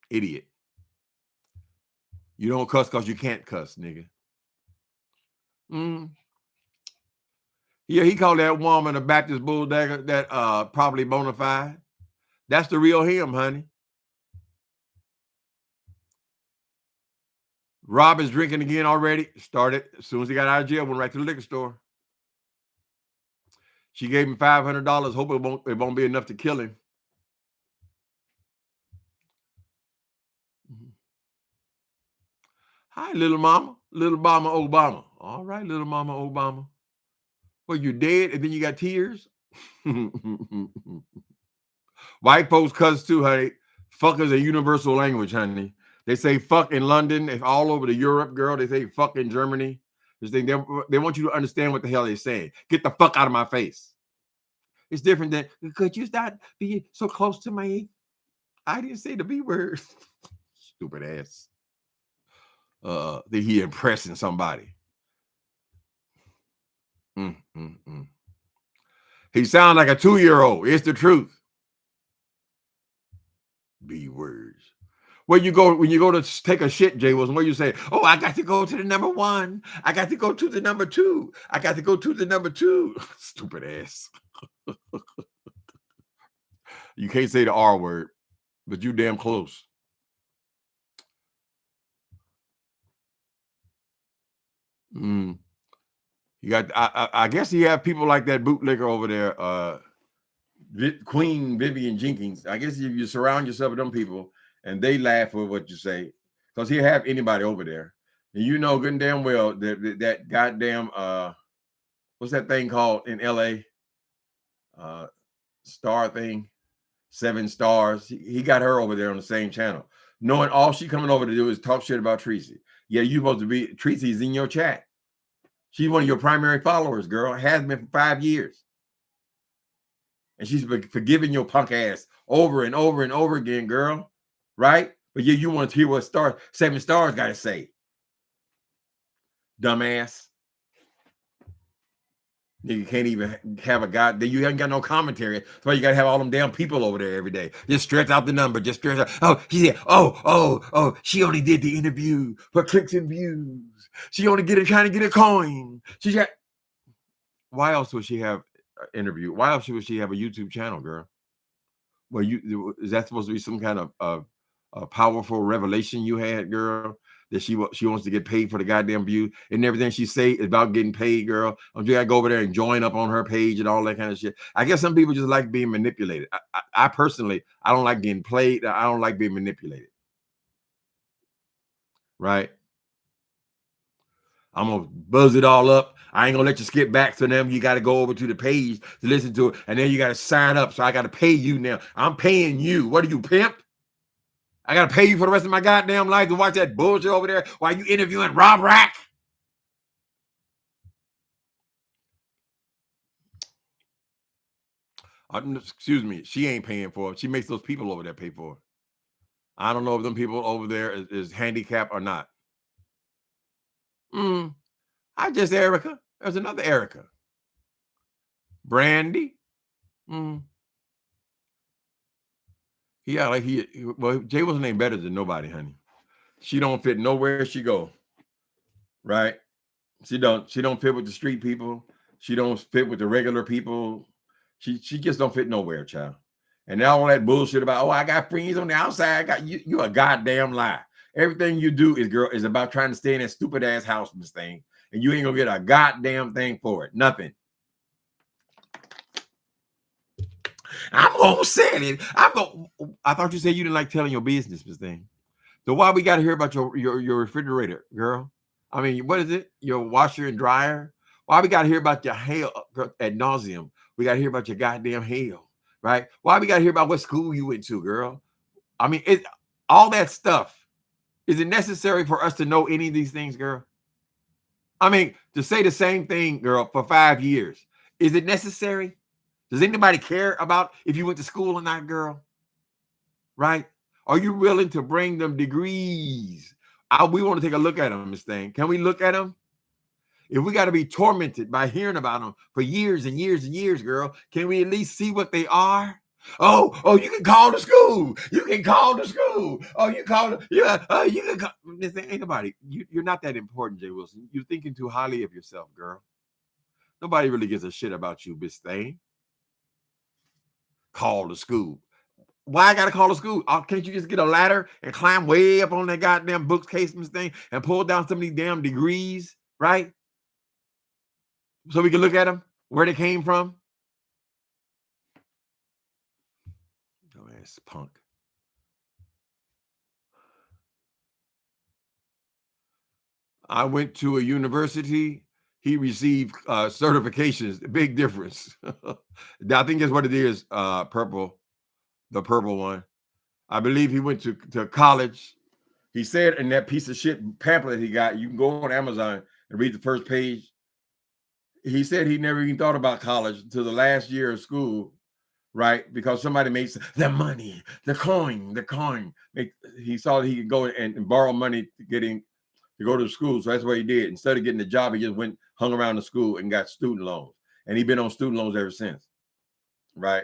A: Idiot. You don't cuss because you can't cuss, nigga. Yeah, he called that woman a Baptist bulldagger, that probably bona fide. That's the real him, honey. Rob is drinking again already. Started as soon as he got out of jail, went right to the liquor store. She gave him $500. Hope it won't be enough to kill him. Hi, little mama. Little mama Obama. All right, little mama Obama. Well, you're dead and then you got tears? White folks cuss too, honey. Fuck is a universal language, honey. They say fuck in London. If all over the Europe, girl, they say fuck in Germany. They want you to understand what the hell they're saying. Get the fuck out of my face. It's different than, could you stop being so close to me? I didn't say the B word. Stupid ass. That he impressing somebody. He sounds like a 2-year-old. It's the truth. B words. When you go to take a shit, Jay Wilson, where you say, oh, I got to go to the number 1. I got to go to the number 2. I got to go to the number 2. Stupid ass. You can't say the R word, but you damn close. You got, I guess you have people like that bootlegger over there, Queen Vivian Jenkins. I guess if you surround yourself with them people and they laugh at what you say, because he'll have anybody over there. And you know good and damn well that goddamn, what's that thing called in LA? Star thing, 7 stars. He got her over there on the same channel, knowing all she coming over to do is talk shit about Tracy. Yeah, you supposed to be, Tracy's in your chat. She's one of your primary followers, girl. Has been for 5 years. And she's forgiving your punk ass over and over and over again, girl. Right? But yeah, you want to hear what 7 stars got to say. Dumbass. You can't even have a guy. You haven't got no commentary. That's why you got to have all them damn people over there every day. Just stretch out the number. Just stretch out. Oh, he said, oh, she only did the interview for clicks and views. She only trying to get a coin. She got. Why else would she have an interview? Why else would she have a YouTube channel, girl? Well, is that supposed to be some kind of a powerful revelation you had, girl? That she wants to get paid for the goddamn view, and everything she say is about getting paid, girl. You gotta go over there and join up on her page and all that kind of shit. I guess some people just like being manipulated. I personally, I don't like getting played. I don't like being manipulated. Right? I'm gonna buzz it all up. I ain't gonna let you skip back to them. You got to go over to the page to listen to it, and then you got to sign up. So I got to pay you now. I'm paying you. What are you, pimp? I got to pay you for the rest of my goddamn life to watch that bullshit over there while you interviewing Rob Rack. Excuse me. She ain't paying for it. She makes those people over there pay for it. I don't know if them people over there is handicapped or not. I just Erica. There's another Erica. Brandy. Yeah, well, Jay wasn't ain't better than nobody, honey. She don't fit nowhere she go. Right? She don't fit with the street people. She don't fit with the regular people. She just don't fit nowhere, child. And now all that bullshit about, oh, I got friends on the outside. I got you a goddamn lie. Everything you do is about trying to stay in that stupid ass house, Miss Thing. And you ain't gonna get a goddamn thing for it. Nothing. I'm gonna say it. I thought you said you didn't like telling your business, Miss Thing. So why we gotta hear about your refrigerator, girl? I mean, what is it? Your washer and dryer? Why we gotta hear about your hail ad nauseum? We gotta hear about your goddamn hail, right? Why we gotta hear about what school you went to, girl? I mean, all that stuff. Is it necessary for us to know any of these things, girl? I mean, to say the same thing, girl, for 5 years. Is it necessary? Does anybody care about if you went to school or not, girl? Right? Are you willing to bring them degrees? We want to take a look at them, Miss Thing. Can we look at them? If we got to be tormented by hearing about them for years and years and years, girl, can we at least see what they are? Oh, you can call the school. You can call the school. Oh, you call it. Yeah, you can call. Ain't nobody. You're not that important, Jay Wilson. You're thinking too highly of yourself, girl. Nobody really gives a shit about you, Miss Thing. Call the school. Why I gotta call the school? Can't you just get a ladder and climb way up on that goddamn bookcase, Miss Thing, and pull down some of these damn degrees, right? So we can look at them, where they came from. Dumbass punk. I went to a university. He received certifications. Big difference. I think that's what it is. Purple, the purple one. I believe he went to college. He said in that piece of shit pamphlet he got, you can go on Amazon and read the first page. He said he never even thought about college until the last year of school, right? Because somebody made the money, the coin. He saw that he could go and borrow money to go to school. So that's what he did. Instead of getting a job, he just hung around the school and got student loans. And he's been on student loans ever since, right?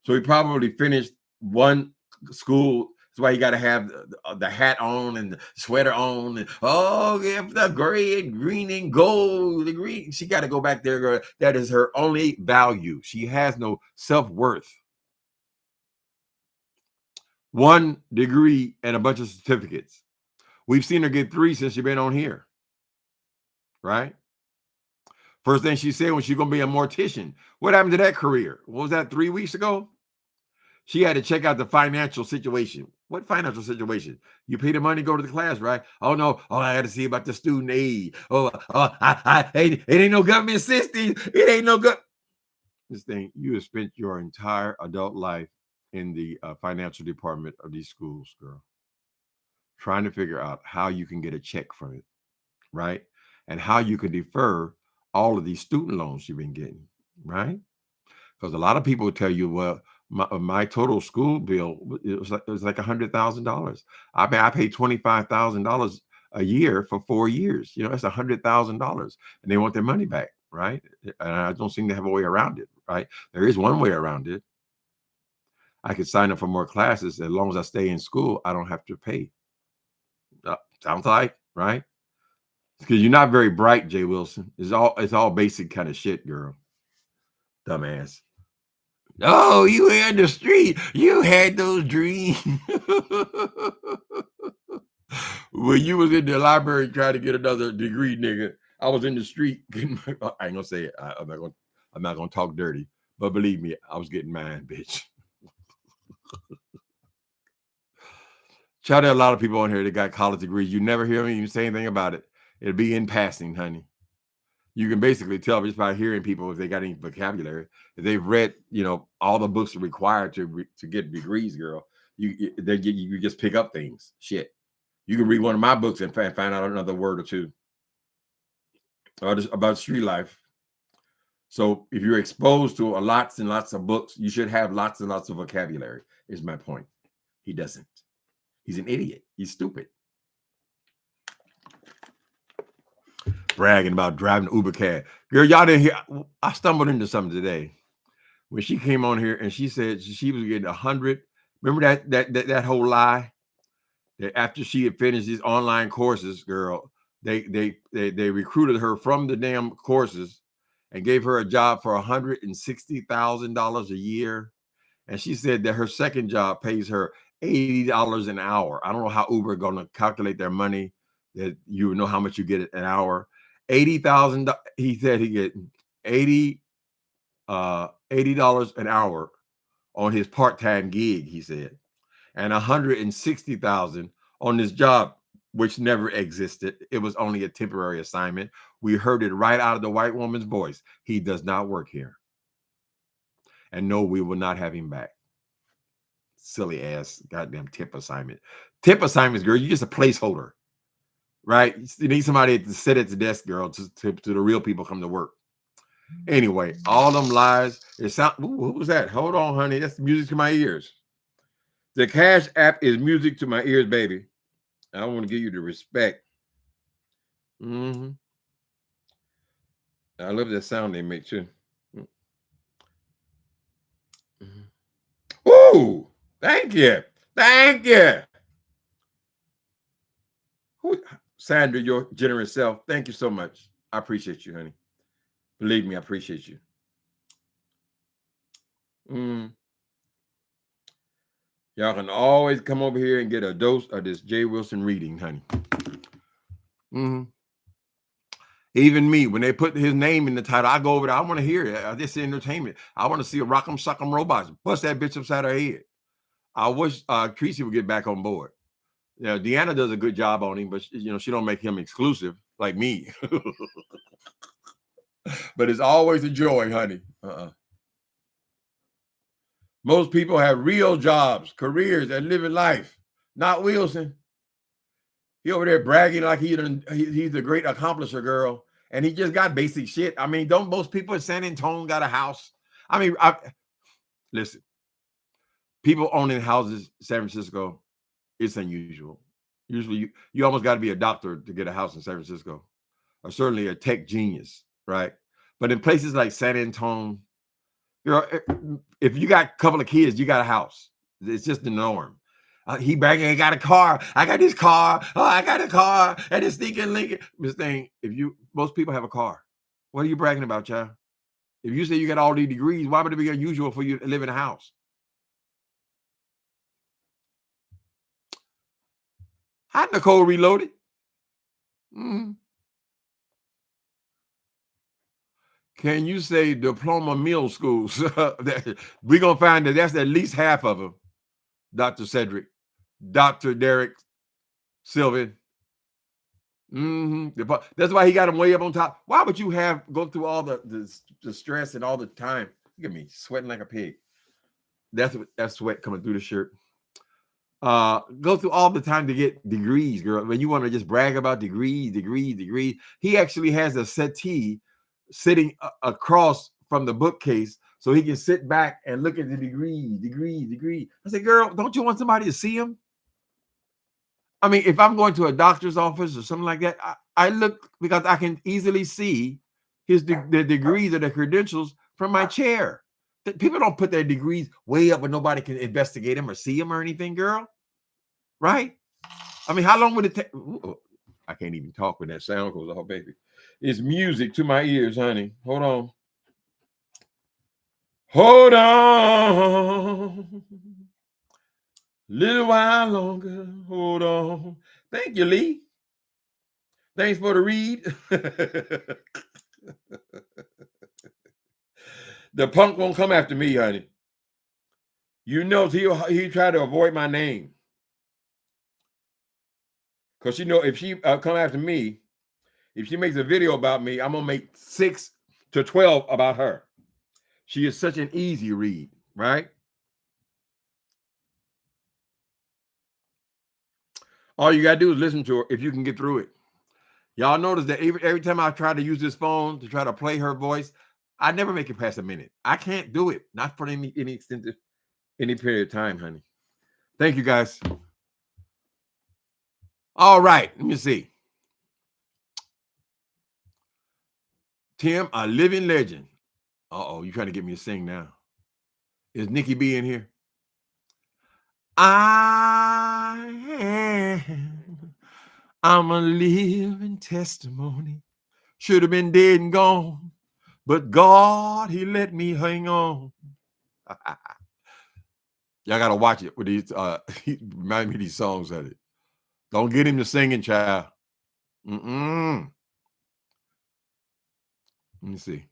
A: So he probably finished one school. That's why you got to have the hat on and the sweater on. And, the gray and green and gold. The green. She got to go back there, girl. That is her only value. She has no self-worth. 1 degree and a bunch of certificates. We've seen her get 3 since she's been on here. Right? First thing she said when she's going to be a mortician. What happened to that career? What was that, 3 weeks ago? She had to check out the financial situation. What financial situation? You pay the money, go to the class, right? Oh, no. Oh, I got to see about the student aid. It ain't no government assistance. It ain't no good. This thing, you have spent your entire adult life in the financial department of these schools, girl. Trying to figure out how you can get a check from it, right? And how you can defer all of these student loans you've been getting, right? Because a lot of people tell you, well, my total school bill it was like $100,000. I mean, I paid $25,000 a year for 4 years. You know, that's $100,000, and they want their money back, right? And I don't seem to have a way around it, right? There is one way around it. I could sign up for more classes as long as I stay in school. I don't have to pay. Sounds like, right? Because you're not very bright, Jay Wilson. It's all basic kind of shit, girl. Dumbass. Oh, you were in the street. You had those dreams. When you was in the library trying to get another degree, nigga, I was in the street getting I ain't gonna say it. I'm not gonna talk dirty, but believe me, I was getting mine, bitch. Shout out a lot of people on here that got college degrees. You never hear me even say anything about it. It'll be in passing, honey. You can basically tell just by hearing people if they got any vocabulary. If they've read, all the books required to get degrees, girl. You just pick up things. Shit. You can read one of my books and find out another word or two about street life. So if you're exposed to lots and lots of books, you should have lots and lots of vocabulary, is my point. He doesn't. He's an idiot. He's stupid. Bragging about driving Uber cab. Girl, y'all didn't hear. I stumbled into something today when she came on here and she said she was getting 100. Remember that whole lie that after she had finished these online courses, girl, they recruited her from the damn courses and gave her a job for $160,000 a year. And she said that her second job pays her $80 an hour. I don't know how Uber are going to calculate their money, that you know how much you get an hour. $80,000. He said he get $80 an hour on his part-time gig, he said, and $160,000 on this job, which never existed. It was only a temporary assignment. We heard it right out of the white woman's voice. He does not work here. And no, we will not have him back. Silly ass goddamn tip assignment. Tip assignments, girl, you're just a placeholder. Right? You need somebody to sit at the desk, girl, to the real people come to work. Anyway, all them lies. What was that? Hold on, honey. That's music to my ears. The Cash App is music to my ears, baby. I want to give you the respect. I love that sound they make too. Ooh, thank you. Thank you. Sandra, your generous self. Thank you so much. I appreciate you, honey. Believe me, I appreciate you. Y'all can always come over here and get a dose of this Jay Wilson reading, honey. Even me, when they put his name in the title, I go over there. I want to hear it. This is entertainment. I want to see a Rock'em Sock'em Robots bust that bitch upside her head. I wish Tracy would get back on board. Yeah, Deanna does a good job on him, but she don't make him exclusive like me. But it's always a joy, honey. Most people have real jobs, careers, and living life. Not Wilson. He over there bragging like he's a great accomplisher, girl, and he just got basic shit. I mean, don't most people in San Antonio got a house? I mean, listen. People owning houses in San Francisco, it's unusual. Usually, you almost got to be a doctor to get a house in San Francisco, or certainly a tech genius, right? But in places like San Antonio, if you got a couple of kids, you got a house. It's just the norm. He bragging, I got a car. I got this car. Oh, I got a car. And it's thinking Lincoln. This thing, most people have a car. What are you bragging about, child? If you say you got all these degrees, why would it be unusual for you to live in a house? Hi, Nicole Reloaded. Can you say diploma middle schools? We're going to find that that's at least half of them. Dr. Cedric, Dr. Derek, Sylvan. That's why he got him way up on top. Why would you go through all the stress and all the time? Look at me sweating like a pig. That's sweat coming through the shirt. Go through all the time to get degrees, girl. When you want to just brag about degrees. He actually has a settee sitting across from the bookcase so he can sit back and look at the degree. I said, girl, don't you want somebody to see him? I mean, if I'm going to a doctor's office or something like that, I look because I can easily see the degrees or the credentials from my chair. People don't put their degrees way up where nobody can investigate them or see them or anything, girl. Right? I mean, how long would it take? I can't even talk when that sound goes off, baby. It's music to my ears, honey. Hold on. Hold on. Little while longer. Hold on. Thank you, Lee. Thanks for the read. The punk won't come after me, honey. You know he tried to avoid my name. Because you know, if she come after me, if she makes a video about me, I'm going to make 6 to 12 about her. She is such an easy read, right? All you got to do is listen to her if you can get through it. Y'all notice that every time I try to use this phone to try to play her voice, I never make it past a minute. I can't do it. Not for any extended any period of time, honey. Thank you, guys. All right. Let me see. Tim, a living legend. Uh-oh, you trying to get me to sing now. Is Nikki B in here? I'm a living testimony. Should have been dead and gone, but God, he let me hang on. Y'all got to watch it with these, remind me of these songs at it. Don't get him to singing, child. Let me see.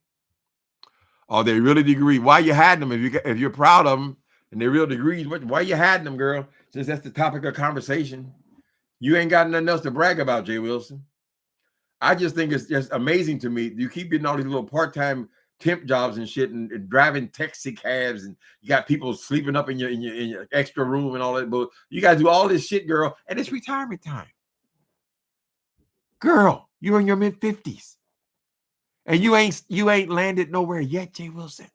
A: Are they really degree? Why you hiding them if you're proud of them and they're real degrees? Why you hiding them, girl? Since that's the topic of conversation. You ain't got nothing else to brag about, Jay Wilson. I just think it's just amazing to me. You keep getting all these little part-time temp jobs and shit and driving taxi cabs and you got people sleeping up in your extra room and all that. But you guys do all this shit, girl, and it's retirement time. Girl, you're in your mid-50s. And you ain't landed nowhere yet, Jay Wilson.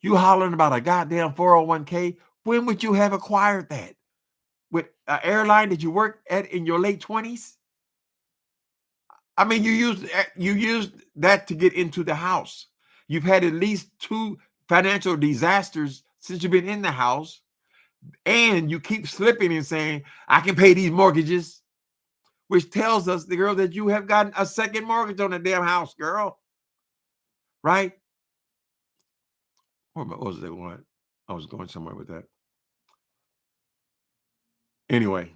A: You hollering about a goddamn 401k. When would you have acquired that? With an airline that you worked at in your late 20s? I mean, you used that to get into the house. You've had at least 2 financial disasters since you've been in the house. And you keep slipping and saying, I can pay these mortgages, which tells us, the girl, that you have gotten a second mortgage on the damn house, girl. Right? What was that one? I was going somewhere with that. Anyway,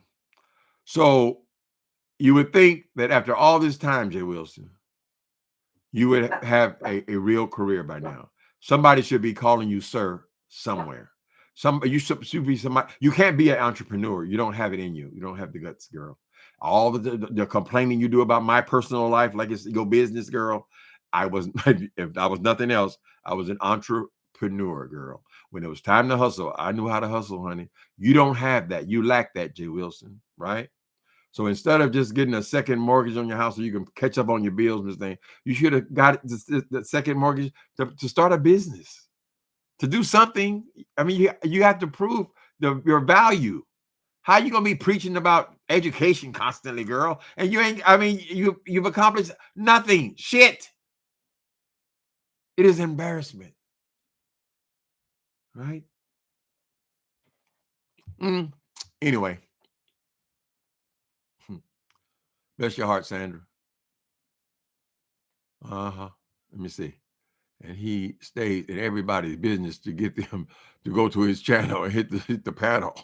A: so you would think that after all this time, Jay Wilson, you would have a real career by now. Somebody should be calling you sir somewhere. You should be somebody. You can't be an entrepreneur. You don't have it in you. You don't have the guts, girl. All the complaining you do about my personal life, like it's your business, girl. If I was nothing else, I was an entrepreneur, girl. When it was time to hustle, I knew how to hustle, honey. You don't have that. You lack that, Jay Wilson, right? So instead of just getting a second mortgage on your house so you can catch up on your bills and this thing, you should have got the second mortgage to start a business, to do something. I mean, you have to prove your value. How you gonna be preaching about education constantly, girl? And you ain't. I mean, you've accomplished nothing. Shit. It is embarrassment, right? Anyway. Bless your heart, Sandra. Let me see. And he stayed in everybody's business to get them to go to his channel and hit the panel.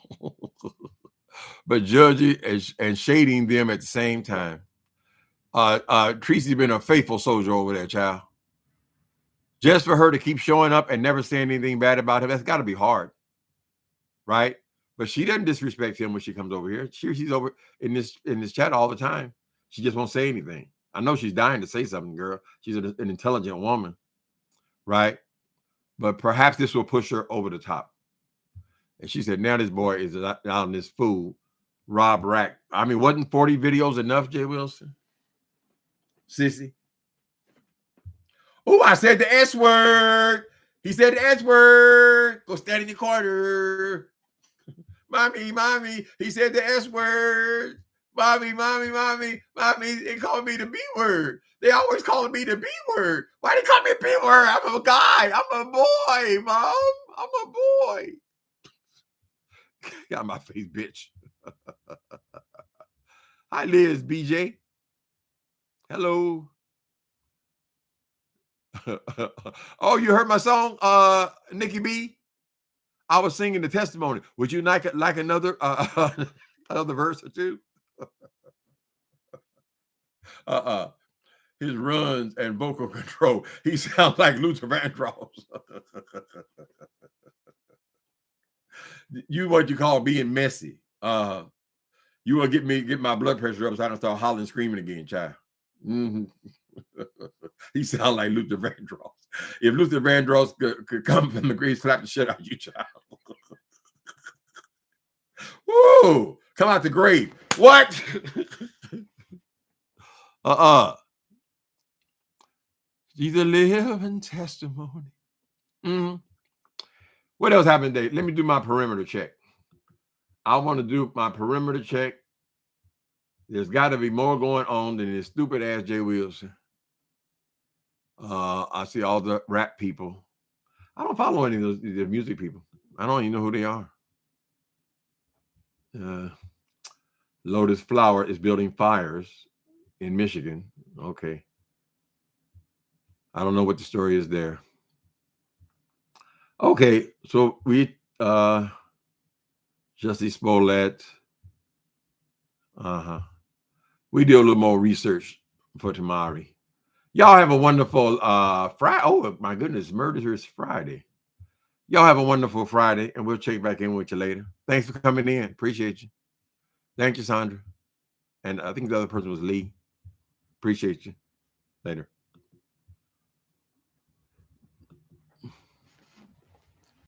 A: But judging and shading them at the same time. Tracy's been a faithful soldier over there, child. Just for her to keep showing up and never saying anything bad about him, that's got to be hard, right? But she doesn't disrespect him when she comes over here. She's over in this chat all the time. She just won't say anything. I know she's dying to say something, girl. She's an intelligent woman, right? But perhaps this will push her over the top. And she said, now this boy is out on this fool, Rob Rack. I mean, wasn't 40 videos enough, Jay Wilson? Sissy? Oh, I said the S word. He said the S word. Go stand in your corner. Mommy, mommy. He said the S word. Mommy, mommy, mommy, mommy. They call me the B word. They always calling me the B word. Why they call me a B word? I'm a guy. I'm a boy, Mom. I'm a boy. Got my face, bitch. Hi, Liz, BJ. Hello. Oh, you heard my song, Nikki B? I was singing the testimony. Would you like another another verse or two? His runs and vocal control. He sounds like Luther Vandross. You what you call being messy. You want to get my blood pressure up so I don't start hollering, screaming again, child. Mm-hmm. He sounds like Luther Vandross. If Luther Vandross could come from the grave, slap the shit out of you, child. Woo! Come out the grave. What? She's a living testimony. Mm-hmm. What else happened today? Let me do my perimeter check. I want to do my perimeter check. There's got to be more going on than this stupid ass Jay Wilson. I see all the rap people. I don't follow any of the music people. I don't even know who they are. Lotus Flower is building fires in Michigan. Okay. I don't know what the story is there. Okay, so we Jussie Smollett. We do a little more research for tomorrow. Y'all have a wonderful Friday. Oh my goodness, Murderers Friday. Y'all have a wonderful Friday, and we'll check back in with you later. Thanks for coming in. Appreciate you. Thank you, Sandra. And I think the other person was Lee. Appreciate you. Later.